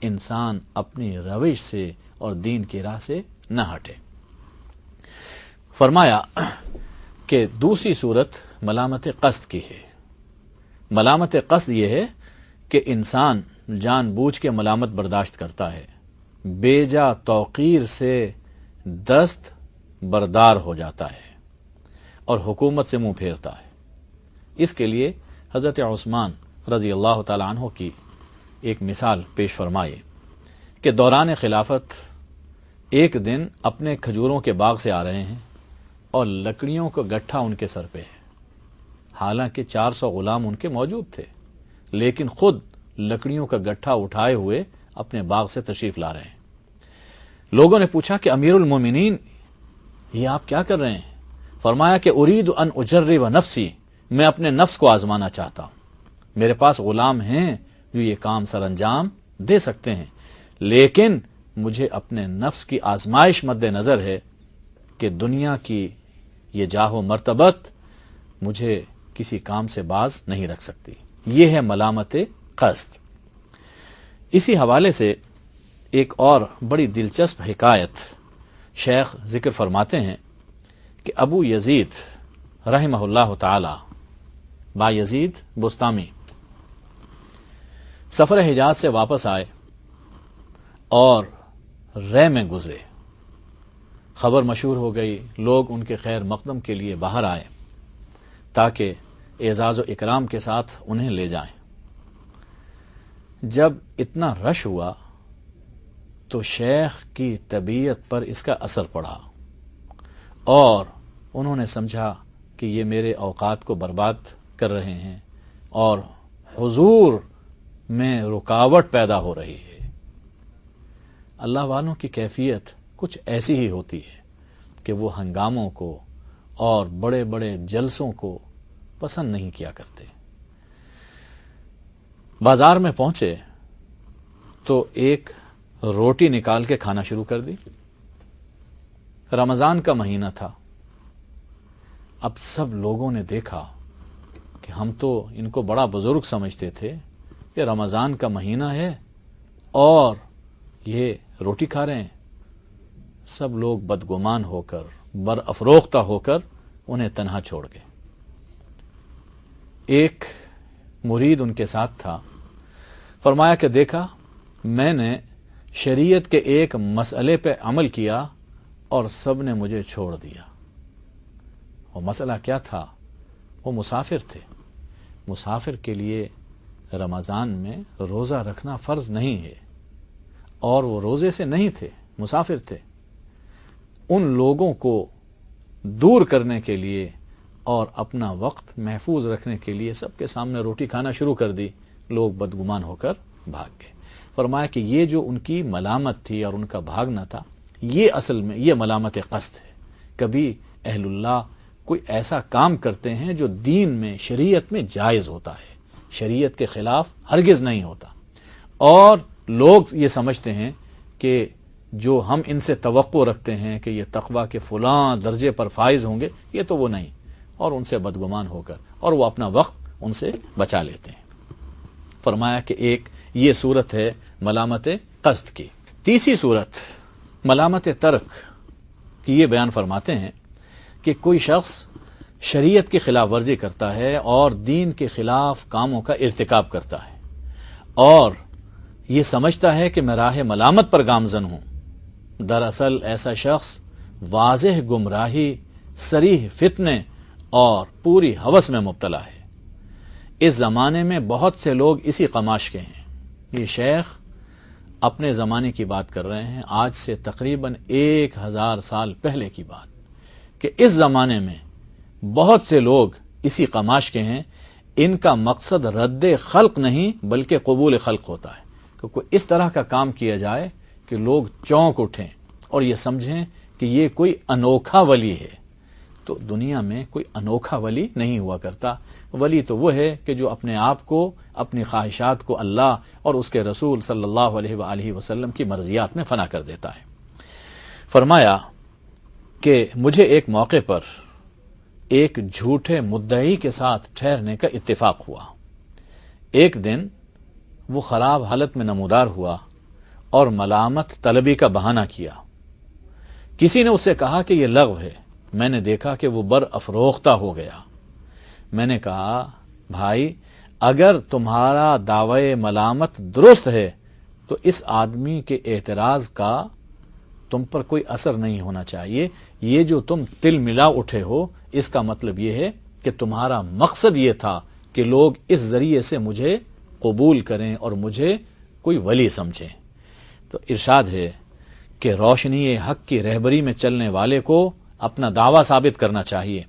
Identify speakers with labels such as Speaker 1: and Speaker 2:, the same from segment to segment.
Speaker 1: انسان اپنی روش سے اور دین کی راہ سے نہ ہٹے۔ فرمایا کہ دوسری صورت ملامت قصد کی ہے۔ ملامت قصد یہ ہے کہ انسان جان بوجھ کے ملامت برداشت کرتا ہے، بے جا توقیر سے دست بردار ہو جاتا ہے اور حکومت سے منہ پھیرتا ہے۔ اس کے لیے حضرت عثمان رضی اللہ تعالی عنہ کی ایک مثال پیش فرمائے کہ دوران خلافت ایک دن اپنے کھجوروں کے باغ سے آ رہے ہیں اور لکڑیوں کا گٹھا ان کے سر پہ ہے، حالانکہ 400 غلام ان کے موجود تھے، لیکن خود لکڑیوں کا گٹھا اٹھائے ہوئے اپنے باغ سے تشریف لا رہے ہیں۔ لوگوں نے پوچھا کہ امیر المومنین یہ آپ کیا کر رہے ہیں؟ فرمایا کہ ارید ان اجرب نفسی، میں اپنے نفس کو آزمانا چاہتا ہوں، میرے پاس غلام ہیں جو یہ کام سر انجام دے سکتے ہیں، لیکن مجھے اپنے نفس کی آزمائش مد نظر ہے کہ دنیا کی یہ جاہ و مرتبت مجھے کسی کام سے باز نہیں رکھ سکتی۔ یہ ہے ملامت قصد۔ اسی حوالے سے ایک اور بڑی دلچسپ حکایت شیخ ذکر فرماتے ہیں کہ ابو یزید رحمہ اللہ تعالی با یزید بستامی سفر حجاز سے واپس آئے اور رے میں گزرے۔ خبر مشہور ہو گئی، لوگ ان کے خیر مقدم کے لیے باہر آئے تاکہ اعزاز و اکرام کے ساتھ انہیں لے جائیں۔ جب اتنا رش ہوا تو شیخ کی طبیعت پر اس کا اثر پڑا اور انہوں نے سمجھا کہ یہ میرے اوقات کو برباد کر رہے ہیں اور حضور میں رکاوٹ پیدا ہو رہی ہے۔ اللہ والوں کی کیفیت کچھ ایسی ہی ہوتی ہے کہ وہ ہنگاموں کو اور بڑے بڑے جلسوں کو پسند نہیں کیا کرتے۔ بازار میں پہنچے تو ایک روٹی نکال کے کھانا شروع کر دی۔ رمضان کا مہینہ تھا۔ اب سب لوگوں نے دیکھا کہ ہم تو ان کو بڑا بزرگ سمجھتے تھے، یہ رمضان کا مہینہ ہے اور یہ روٹی کھا رہے ہیں۔ سب لوگ بدگمان ہو کر برافروختہ ہو کر انہیں تنہا چھوڑ گئے۔ ایک مرید ان کے ساتھ تھا، فرمایا کہ دیکھا میں نے شریعت کے ایک مسئلے پہ عمل کیا اور سب نے مجھے چھوڑ دیا۔ وہ مسئلہ کیا تھا؟ وہ مسافر تھے۔ مسافر کے لیے رمضان میں روزہ رکھنا فرض نہیں ہے اور وہ روزے سے نہیں تھے، مسافر تھے۔ ان لوگوں کو دور کرنے کے لیے اور اپنا وقت محفوظ رکھنے کے لیے سب کے سامنے روٹی کھانا شروع کر دی۔ لوگ بدگمان ہو کر بھاگ گئے۔ فرمایا کہ یہ جو ان کی ملامت تھی اور ان کا بھاگنا تھا، یہ اصل میں یہ ملامت قصد ہے۔ کبھی اہل اللہ کوئی ایسا کام کرتے ہیں جو دین میں شریعت میں جائز ہوتا ہے، شریعت کے خلاف ہرگز نہیں ہوتا، اور لوگ یہ سمجھتے ہیں کہ جو ہم ان سے توقع رکھتے ہیں کہ یہ تقوی کے فلاں درجے پر فائز ہوں گے، یہ تو وہ نہیں، اور ان سے بدگمان ہو کر اور وہ اپنا وقت ان سے بچا لیتے ہیں۔ فرمایا کہ ایک یہ صورت ہے ملامت قصد کی۔ تیسری صورت ملامت ترک کی یہ بیان فرماتے ہیں کہ کوئی شخص شریعت کی خلاف ورزی کرتا ہے اور دین کے خلاف کاموں کا ارتکاب کرتا ہے اور یہ سمجھتا ہے کہ میں راہ ملامت پر گامزن ہوں۔ دراصل ایسا شخص واضح گمراہی، صریح فتنے اور پوری ہوس میں مبتلا ہے۔ اس زمانے میں بہت سے لوگ اسی قماش کے ہیں۔ یہ شیخ اپنے زمانے کی بات کر رہے ہیں، آج سے تقریباً 1000 سال پہلے کی بات، کہ اس زمانے میں بہت سے لوگ اسی قماش کے ہیں۔ ان کا مقصد رد خلق نہیں بلکہ قبول خلق ہوتا ہے، کہ کوئی اس طرح کا کام کیا جائے کہ لوگ چونک اٹھیں اور یہ سمجھیں کہ یہ کوئی انوکھا ولی ہے۔ تو دنیا میں کوئی انوکھا ولی نہیں ہوا کرتا۔ ولی تو وہ ہے کہ جو اپنے آپ کو، اپنی خواہشات کو اللہ اور اس کے رسول صلی اللہ علیہ وآلہ وسلم کی مرضیات میں فنا کر دیتا ہے۔ فرمایا کہ مجھے ایک موقع پر ایک جھوٹے مدعی کے ساتھ ٹھہرنے کا اتفاق ہوا۔ ایک دن وہ خراب حالت میں نمودار ہوا اور ملامت طلبی کا بہانہ کیا۔ کسی نے اس سے کہا کہ یہ لغو ہے، میں نے دیکھا کہ وہ برافروختہ ہو گیا۔ میں نے کہا بھائی اگر تمہارا دعوی ملامت درست ہے تو اس آدمی کے اعتراض کا تم پر کوئی اثر نہیں ہونا چاہیے۔ یہ جو تم تل ملا اٹھے ہو اس کا مطلب یہ ہے کہ تمہارا مقصد یہ تھا کہ لوگ اس ذریعے سے مجھے قبول کریں اور مجھے کوئی ولی سمجھیں۔ تو ارشاد ہے کہ روشنی حق کی رہبری میں چلنے والے کو اپنا دعویٰ ثابت کرنا چاہیے،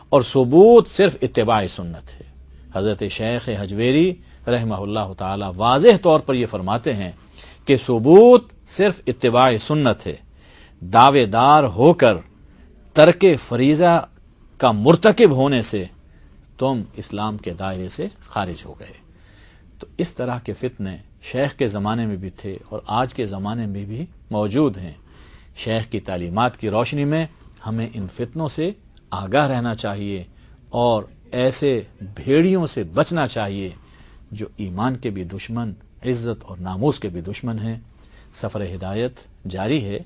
Speaker 1: اور ثبوت صرف اتباع سنت ہے۔ حضرت شیخ حجویری رحمہ اللہ تعالی واضح طور پر یہ فرماتے ہیں کہ ثبوت صرف اتباع سنت ہے۔ دعوے دار ہو کر ترک فریضہ کا مرتکب ہونے سے تم اسلام کے دائرے سے خارج ہو گئے۔ تو اس طرح کے فتنے شیخ کے زمانے میں بھی تھے اور آج کے زمانے میں بھی موجود ہیں۔ شیخ کی تعلیمات کی روشنی میں ہمیں ان فتنوں سے آگاہ رہنا چاہیے اور ایسے بھیڑیوں سے بچنا چاہیے جو ایمان کے بھی دشمن، عزت اور ناموس کے بھی دشمن ہیں۔ سفر ہدایت جاری ہے،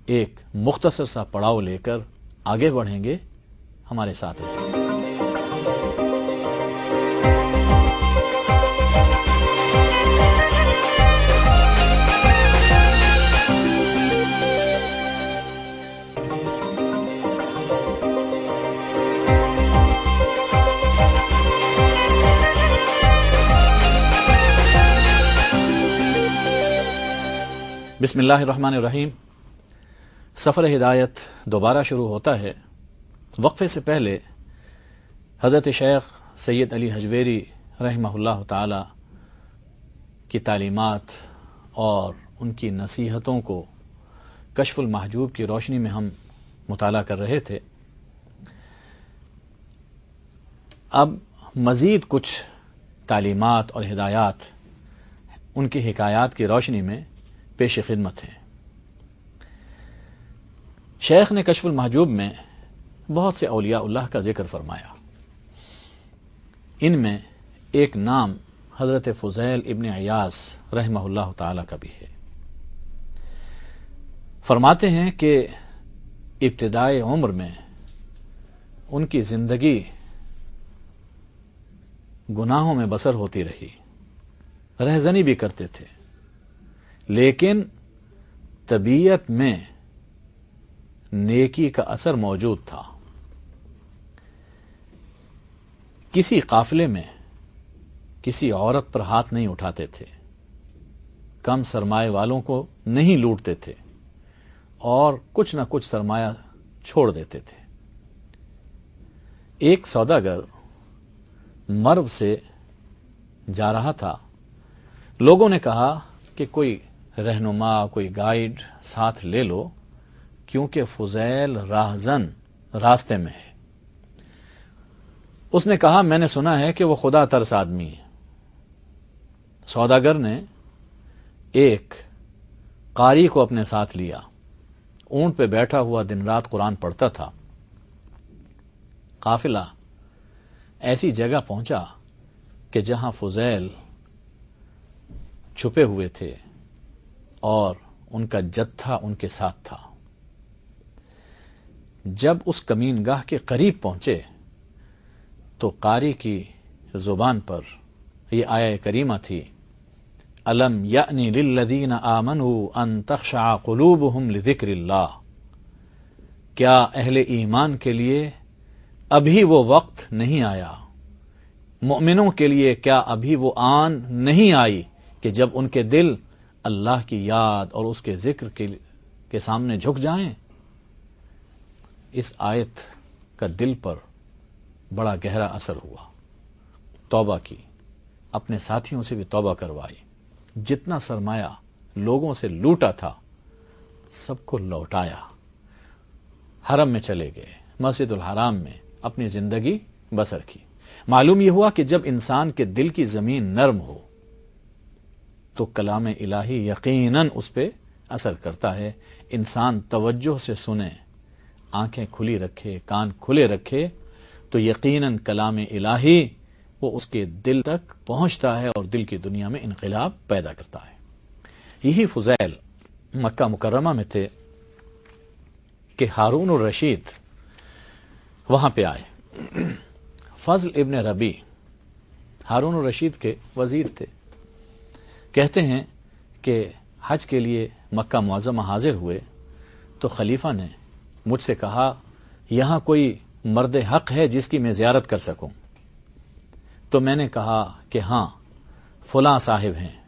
Speaker 1: ایک مختصر سا پڑاؤ لے کر آگے بڑھیں گے، ہمارے ساتھ رہیں۔ بسم اللہ الرحمن الرحیم۔ سفر ہدایت دوبارہ شروع ہوتا ہے۔ وقفے سے پہلے حضرت شیخ سید علی حجویری رحمہ اللہ تعالی کی تعلیمات اور ان کی نصیحتوں کو کشف المحجوب کی روشنی میں ہم مطالعہ کر رہے تھے۔ اب مزید کچھ تعلیمات اور ہدایات ان کی حکایات کی روشنی میں پیش خدمت ہیں۔ شیخ نے کشف المحجوب میں بہت سے اولیاء اللہ کا ذکر فرمایا۔ ان میں ایک نام حضرت فضیل ابن عیاض رحمہ اللہ تعالی کا بھی ہے۔ فرماتے ہیں کہ ابتدائے عمر میں ان کی زندگی گناہوں میں بسر ہوتی رہی، رہزنی بھی کرتے تھے، لیکن طبیعت میں نیکی کا اثر موجود تھا۔ کسی قافلے میں کسی عورت پر ہاتھ نہیں اٹھاتے تھے، کم سرمایہ والوں کو نہیں لوٹتے تھے اور کچھ نہ کچھ سرمایہ چھوڑ دیتے تھے۔ ایک سوداگر مرو سے جا رہا تھا، لوگوں نے کہا کہ کوئی رہنما، کوئی گائیڈ ساتھ لے لو کیونکہ فضیل راہزن راستے میں ہے۔ اس نے کہا میں نے سنا ہے کہ وہ خدا ترس آدمی ہے۔ سوداگر نے ایک قاری کو اپنے ساتھ لیا، اونٹ پہ بیٹھا ہوا دن رات قرآن پڑھتا تھا۔ قافلہ ایسی جگہ پہنچا کہ جہاں فضیل چھپے ہوئے تھے اور ان کا جتھا ان کے ساتھ تھا۔ جب اس کمین گاہ کے قریب پہنچے تو قاری کی زبان پر یہ آیہ کریمہ تھی، الم یأنی للذین آمنوا ان تخشع قلوبہم لذکر اللہ۔ کیا اہل ایمان کے لیے ابھی وہ وقت نہیں آیا، مؤمنوں کے لیے کیا ابھی وہ آن نہیں آئی کہ جب ان کے دل اللہ کی یاد اور اس کے ذکر کے سامنے جھک جائیں؟ اس آیت کا دل پر بڑا گہرا اثر ہوا۔ توبہ کی، اپنے ساتھیوں سے بھی توبہ کروائی، جتنا سرمایہ لوگوں سے لوٹا تھا سب کو لوٹایا، حرم میں چلے گئے، مسجد الحرام میں اپنی زندگی بسر کی۔ معلوم یہ ہوا کہ جب انسان کے دل کی زمین نرم ہو تو کلام الہی یقیناً اس پہ اثر کرتا ہے۔ انسان توجہ سے سنے، آنکھیں کھلی رکھے، کان کھلے رکھے تو یقیناً کلام الہی وہ اس کے دل تک پہنچتا ہے اور دل کی دنیا میں انقلاب پیدا کرتا ہے۔ یہی فضیل مکہ مکرمہ میں تھے کہ ہارون الرشید وہاں پہ آئے۔ فضل ابن ربی ہارون الرشید کے وزیر تھے۔ کہتے ہیں کہ حج کے لیے مکہ معظمہ حاضر ہوئے تو خلیفہ نے مجھ سے کہا یہاں کوئی مرد حق ہے جس کی میں زیارت کر سکوں؟ تو میں نے کہا کہ ہاں فلاں صاحب ہیں۔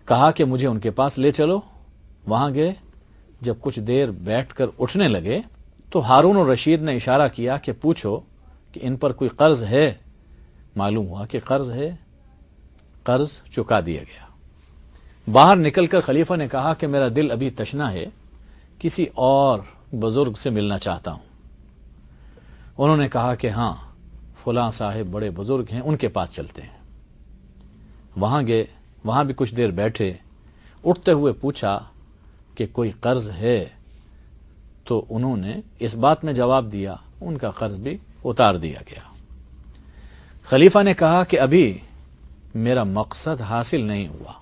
Speaker 1: کہا کہ مجھے ان کے پاس لے چلو۔ وہاں گئے۔ جب کچھ دیر بیٹھ کر اٹھنے لگے تو ہارون الرشید نے اشارہ کیا کہ پوچھو کہ ان پر کوئی قرض ہے؟ معلوم ہوا کہ قرض ہے، قرض چکا دیا گیا۔ باہر نکل کر خلیفہ نے کہا کہ میرا دل ابھی تشنا ہے، کسی اور بزرگ سے ملنا چاہتا ہوں۔ انہوں نے کہا کہ ہاں فلاں صاحب بڑے بزرگ ہیں، ان کے پاس چلتے ہیں۔ وہاں گئے، وہاں بھی کچھ دیر بیٹھے، اٹھتے ہوئے پوچھا کہ کوئی قرض ہے؟ تو انہوں نے اس بات میں جواب دیا، ان کا قرض بھی اتار دیا گیا۔ خلیفہ نے کہا کہ ابھی میرا مقصد حاصل نہیں ہوا۔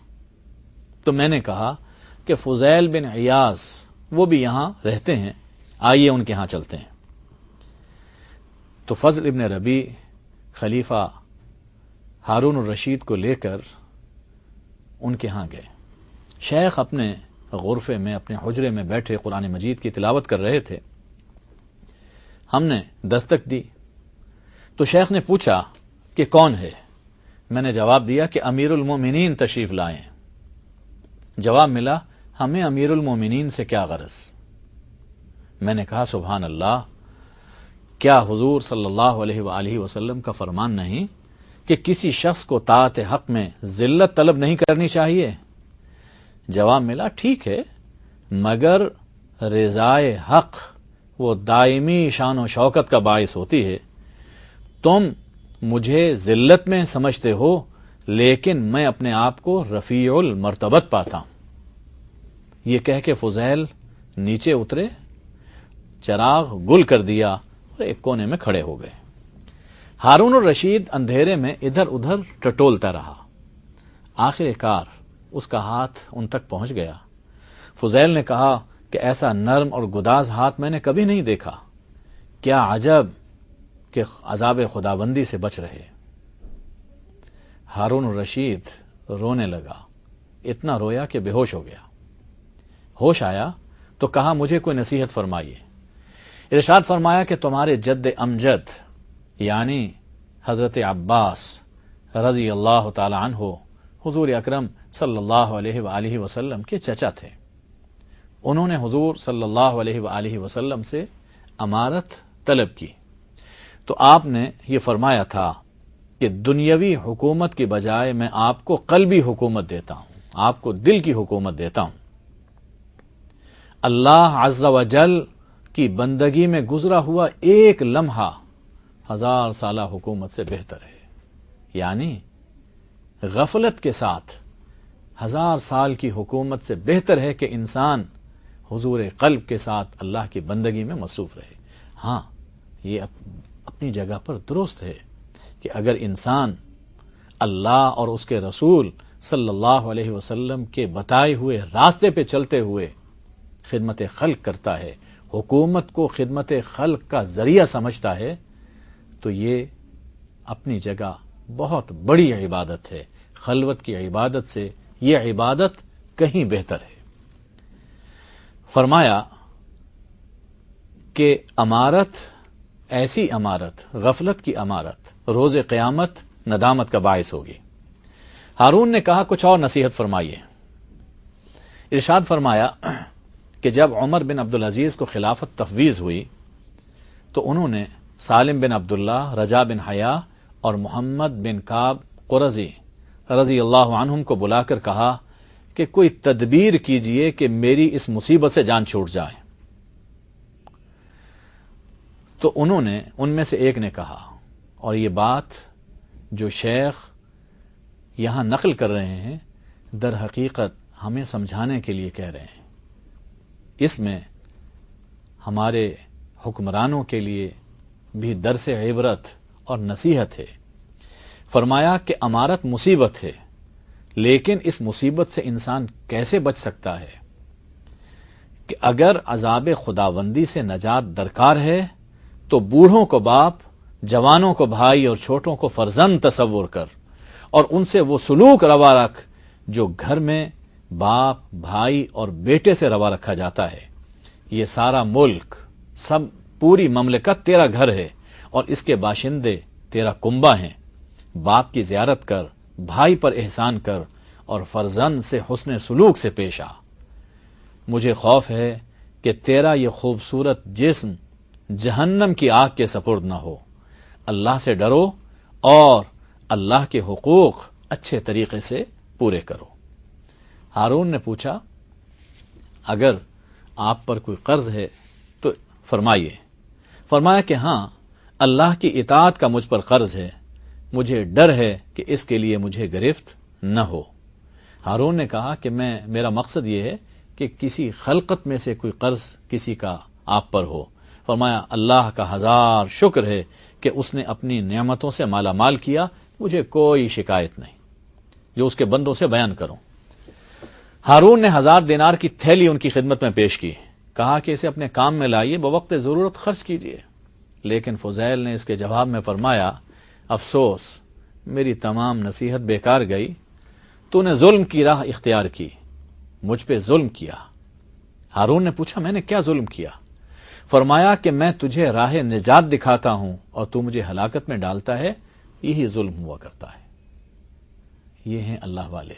Speaker 1: تو میں نے کہا کہ فضیل بن عیاض وہ بھی یہاں رہتے ہیں، آئیے ان کے ہاں چلتے ہیں۔ تو فضل ابن ربی خلیفہ ہارون الرشید کو لے کر ان کے ہاں گئے۔ شیخ اپنے غرفے میں، اپنے حجرے میں بیٹھے قرآن مجید کی تلاوت کر رہے تھے۔ ہم نے دستک دی تو شیخ نے پوچھا کہ کون ہے؟ میں نے جواب دیا کہ امیر المومنین تشریف لائیں۔ جواب ملا ہمیں امیر المومنین سے کیا غرض؟ میں نے کہا سبحان اللہ، کیا حضور صلی اللہ علیہ وآلہ وسلم کا فرمان نہیں کہ کسی شخص کو طاعت حق میں ذلت طلب نہیں کرنی چاہیے؟ جواب ملا ٹھیک ہے، مگر رضائے حق وہ دائمی شان و شوکت کا باعث ہوتی ہے۔ تم مجھے ذلت میں سمجھتے ہو لیکن میں اپنے آپ کو رفیع المرتبت پاتا ہوں۔ یہ کہہ کے فضیل نیچے اترے، چراغ گل کر دیا اور ایک کونے میں کھڑے ہو گئے۔ ہارون الرشید اندھیرے میں ادھر ادھر ٹٹولتا رہا۔ آخر کار اس کا ہاتھ ان تک پہنچ گیا۔ فضیل نے کہا کہ ایسا نرم اور گداز ہاتھ میں نے کبھی نہیں دیکھا، کیا عجب کہ عذاب خداوندی سے بچ رہے۔ ہارون الرشید رونے لگا، اتنا رویا کہ بے ہوش ہو گیا۔ ہوش آیا تو کہا مجھے کوئی نصیحت فرمائیے۔ ارشاد فرمایا کہ تمہارے جد امجد یعنی حضرت عباس رضی اللہ تعالی عنہ حضور اکرم صلی اللہ علیہ وآلہ وسلم کے چچا تھے۔ انہوں نے حضور صلی اللہ علیہ وآلہ وسلم سے امارت طلب کی تو آپ نے یہ فرمایا تھا کہ دنیاوی حکومت کی بجائے میں آپ کو قلبی حکومت دیتا ہوں، آپ کو دل کی حکومت دیتا ہوں۔ اللہ عز و جل کی بندگی میں گزرا ہوا ایک لمحہ 1000 سالہ حکومت سے بہتر ہے، یعنی غفلت کے ساتھ 1000 سال کی حکومت سے بہتر ہے کہ انسان حضور قلب کے ساتھ اللہ کی بندگی میں مصروف رہے۔ ہاں یہ اپنی جگہ پر درست ہے کہ اگر انسان اللہ اور اس کے رسول صلی اللہ علیہ وسلم کے بتائے ہوئے راستے پہ چلتے ہوئے خدمت خلق کرتا ہے، حکومت کو خدمت خلق کا ذریعہ سمجھتا ہے، تو یہ اپنی جگہ بہت بڑی عبادت ہے۔ خلوت کی عبادت سے یہ عبادت کہیں بہتر ہے۔ فرمایا کہ امارت، ایسی امارت، غفلت کی امارت روز قیامت ندامت کا باعث ہوگی۔ ہارون نے کہا کچھ اور نصیحت فرمائیے۔ ارشاد فرمایا کہ جب عمر بن عبدالعزیز کو خلافت تفویض ہوئی تو انہوں نے سالم بن عبداللہ، رجا بن حیا اور محمد بن کعب قرظی رضی اللہ عنہم کو بلا کر کہا کہ کوئی تدبیر کیجئے کہ میری اس مصیبت سے جان چھوٹ جائے۔ تو انہوں نے، ان میں سے ایک نے کہا، اور یہ بات جو شیخ یہاں نقل کر رہے ہیں در حقیقت ہمیں سمجھانے کے لیے کہہ رہے ہیں، اس میں ہمارے حکمرانوں کے لیے بھی درس عبرت اور نصیحت ہے۔ فرمایا کہ امارت مصیبت ہے لیکن اس مصیبت سے انسان کیسے بچ سکتا ہے کہ اگر عذاب خداوندی سے نجات درکار ہے تو بوڑھوں کو باپ، جوانوں کو بھائی اور چھوٹوں کو فرزند تصور کر، اور ان سے وہ سلوک روا رکھ جو گھر میں باپ، بھائی اور بیٹے سے روا رکھا جاتا ہے۔ یہ سارا ملک، سب پوری مملکت تیرا گھر ہے اور اس کے باشندے تیرا کنبہ ہیں۔ باپ کی زیارت کر، بھائی پر احسان کر اور فرزند سے حسن سلوک سے پیش آ۔ مجھے خوف ہے کہ تیرا یہ خوبصورت جسم جہنم کی آگ کے سپرد نہ ہو۔ اللہ سے ڈرو اور اللہ کے حقوق اچھے طریقے سے پورے کرو۔ ہارون نے پوچھا، اگر آپ پر کوئی قرض ہے تو فرمائیے۔ فرمایا کہ ہاں، اللہ کی اطاعت کا مجھ پر قرض ہے، مجھے ڈر ہے کہ اس کے لیے مجھے گرفت نہ ہو۔ ہارون نے کہا کہ میرا مقصد یہ ہے کہ کسی خلقت میں سے کوئی قرض کسی کا آپ پر ہو۔ فرمایا، اللہ کا ہزار شکر ہے کہ اس نے اپنی نعمتوں سے مالا مال کیا، مجھے کوئی شکایت نہیں جو اس کے بندوں سے بیان کروں۔ ہارون نے 1000 دینار کی تھیلی ان کی خدمت میں پیش کی، کہا کہ اسے اپنے کام میں لائیے، بوقت ضرورت خرچ کیجیے۔ لیکن فضیل نے اس کے جواب میں فرمایا، افسوس، میری تمام نصیحت بیکار گئی، تو نے ظلم کی راہ اختیار کی، مجھ پہ ظلم کیا۔ ہارون نے پوچھا، میں نے کیا ظلم کیا؟ فرمایا کہ میں تجھے راہ نجات دکھاتا ہوں اور تو مجھے ہلاکت میں ڈالتا ہے، یہی ظلم ہوا کرتا ہے۔ یہ ہیں اللہ والے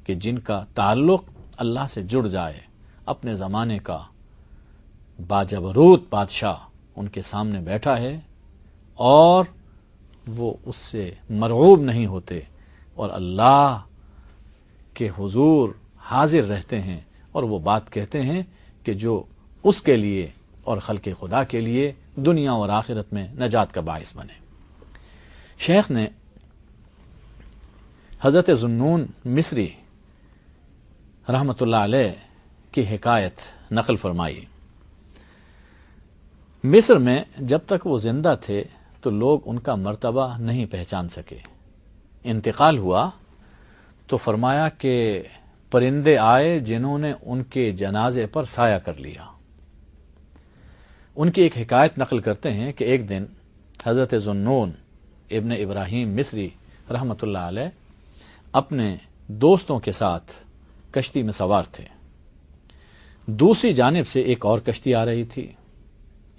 Speaker 1: کہ جن کا تعلق اللہ سے جڑ جائے، اپنے زمانے کا باجبروت بادشاہ ان کے سامنے بیٹھا ہے اور وہ اس سے مرعوب نہیں ہوتے اور اللہ کے حضور حاضر رہتے ہیں اور وہ بات کہتے ہیں کہ جو اس کے لیے اور خلق خدا کے لیے دنیا اور آخرت میں نجات کا باعث بنے۔ شیخ نے حضرت ذوالنون مصری رحمۃ اللہ علیہ کی حکایت نقل فرمائی۔ مصر میں جب تک وہ زندہ تھے تو لوگ ان کا مرتبہ نہیں پہچان سکے۔ انتقال ہوا تو فرمایا کہ پرندے آئے جنہوں نے ان کے جنازے پر سایہ کر لیا۔ ان کی ایک حکایت نقل کرتے ہیں کہ ایک دن حضرت ذوالنون ابن ابراہیم مصری رحمۃ اللہ علیہ اپنے دوستوں کے ساتھ کشتی میں سوار تھے۔ دوسری جانب سے ایک اور کشتی آ رہی تھی۔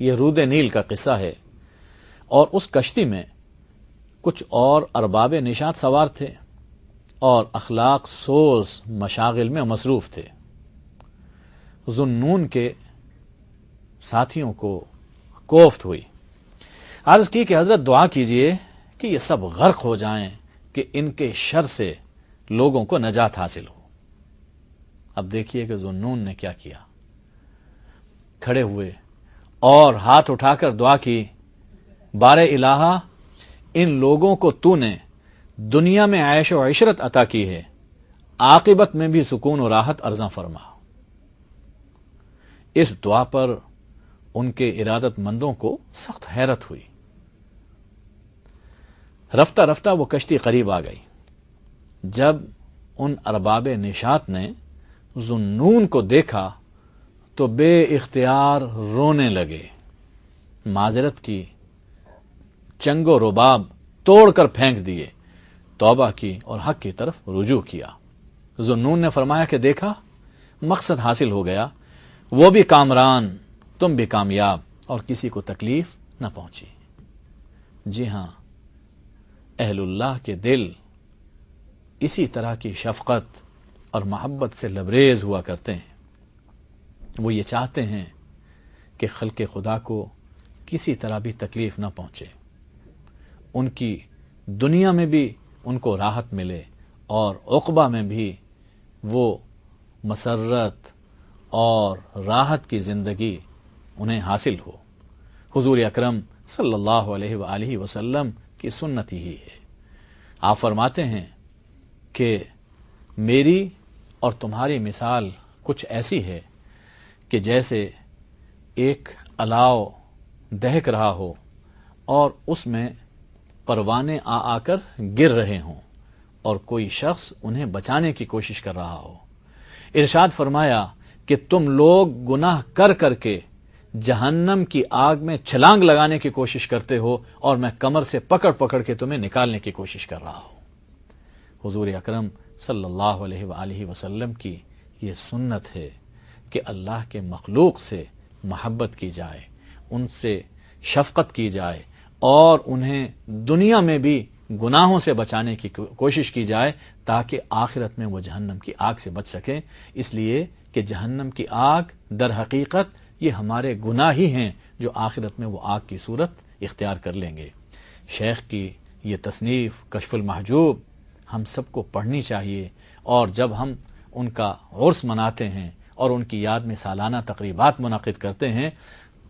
Speaker 1: یہ رود نیل کا قصہ ہے، اور اس کشتی میں کچھ اور ارباب نشاط سوار تھے اور اخلاق سوز مشاغل میں مصروف تھے۔ ذوالنون کے ساتھیوں کو کوفت ہوئی، عرض کی کہ حضرت دعا کیجئے کہ یہ سب غرق ہو جائیں کہ ان کے شر سے لوگوں کو نجات حاصل ہو۔ اب دیکھیے کہ ذوالنون نے کیا کیا، کھڑے ہوئے اور ہاتھ اٹھا کر دعا کی، بار الہا، ان لوگوں کو تو نے دنیا میں عیش و عشرت عطا کی ہے، عاقبت میں بھی سکون و راحت عرضاں فرما۔ اس دعا پر ان کے ارادت مندوں کو سخت حیرت ہوئی۔ رفتہ رفتہ وہ کشتی قریب آ گئی۔ جب ان ارباب نشاط نے ذوالنون کو دیکھا تو بے اختیار رونے لگے، معذرت کی، چنگ و رباب توڑ کر پھینک دیے، توبہ کی اور حق کی طرف رجوع کیا۔ ذوالنون نے فرمایا کہ دیکھا، مقصد حاصل ہو گیا، وہ بھی کامران، تم بھی کامیاب، اور کسی کو تکلیف نہ پہنچی۔ جی ہاں، اہل اللہ کے دل اسی طرح کی شفقت اور محبت سے لبریز ہوا کرتے ہیں۔ وہ یہ چاہتے ہیں کہ خلق خدا کو کسی طرح بھی تکلیف نہ پہنچے، ان کی دنیا میں بھی ان کو راحت ملے اور عقبہ میں بھی وہ مسرت اور راحت کی زندگی انہیں حاصل ہو۔ حضور اکرم صلی اللہ علیہ وآلہ وسلم کی سنت ہی ہے۔ آپ فرماتے ہیں کہ میری اور تمہاری مثال کچھ ایسی ہے کہ جیسے ایک الاؤ دہک رہا ہو اور اس میں پروانے آ کر گر رہے ہوں، اور کوئی شخص انہیں بچانے کی کوشش کر رہا ہو۔ ارشاد فرمایا کہ تم لوگ گناہ کر کر کے جہنم کی آگ میں چھلانگ لگانے کی کوشش کرتے ہو اور میں کمر سے پکڑ پکڑ کے تمہیں نکالنے کی کوشش کر رہا ہوں۔ حضور اکرم صلی اللہ علیہ وآلہ وسلم کی یہ سنت ہے کہ اللہ کے مخلوق سے محبت کی جائے، ان سے شفقت کی جائے اور انہیں دنیا میں بھی گناہوں سے بچانے کی کوشش کی جائے تاکہ آخرت میں وہ جہنم کی آگ سے بچ سکیں، اس لیے کہ جہنم کی آگ در حقیقت یہ ہمارے گناہ ہی ہیں جو آخرت میں وہ آگ کی صورت اختیار کر لیں گے۔ شیخ کی یہ تصنیف کشف المحجوب ہم سب کو پڑھنی چاہیے، اور جب ہم ان کا عرس مناتے ہیں اور ان کی یاد میں سالانہ تقریبات منعقد کرتے ہیں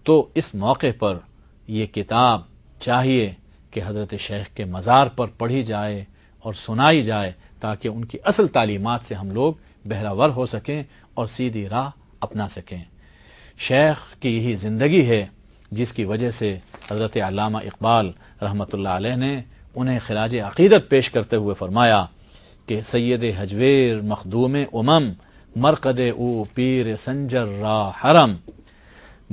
Speaker 1: تو اس موقع پر یہ کتاب چاہیے کہ حضرت شیخ کے مزار پر پڑھی جائے اور سنائی جائے تاکہ ان کی اصل تعلیمات سے ہم لوگ بہرہ ور ہو سکیں اور سیدھی راہ اپنا سکیں۔ شیخ کی یہی زندگی ہے جس کی وجہ سے حضرت علامہ اقبال رحمۃ اللہ علیہ نے انہیں خراج عقیدت پیش کرتے ہوئے فرمایا کہ سید حجویر مخدوم مرقد او پیر سنجر را حرم،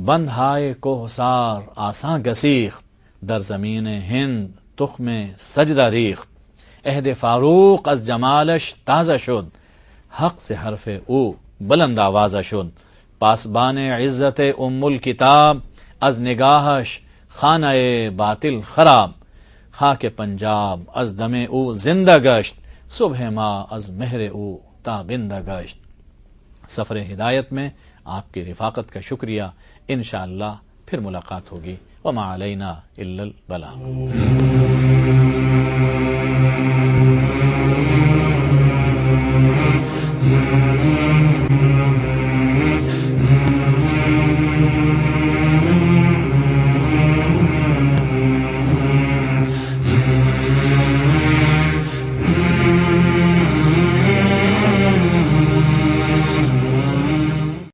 Speaker 1: بند ہائے کوہسار آساں گسیخت، در زمین ہند تخم سجدہ ریخت، عہد فاروق از جمالش تازہ شد، حق سے حرف او بلند آوازہ شد، پاسبان عزت ام الکتاب از نگاہش خانہ باطل خراب، خاک پنجاب از دم او زندہ گشت، صبح ما از مہر او تابندہ گشت۔ سفر ہدایت میں آپ کی رفاقت کا شکریہ، انشاءاللہ پھر ملاقات ہوگی۔ وما علینا الا البلاغ۔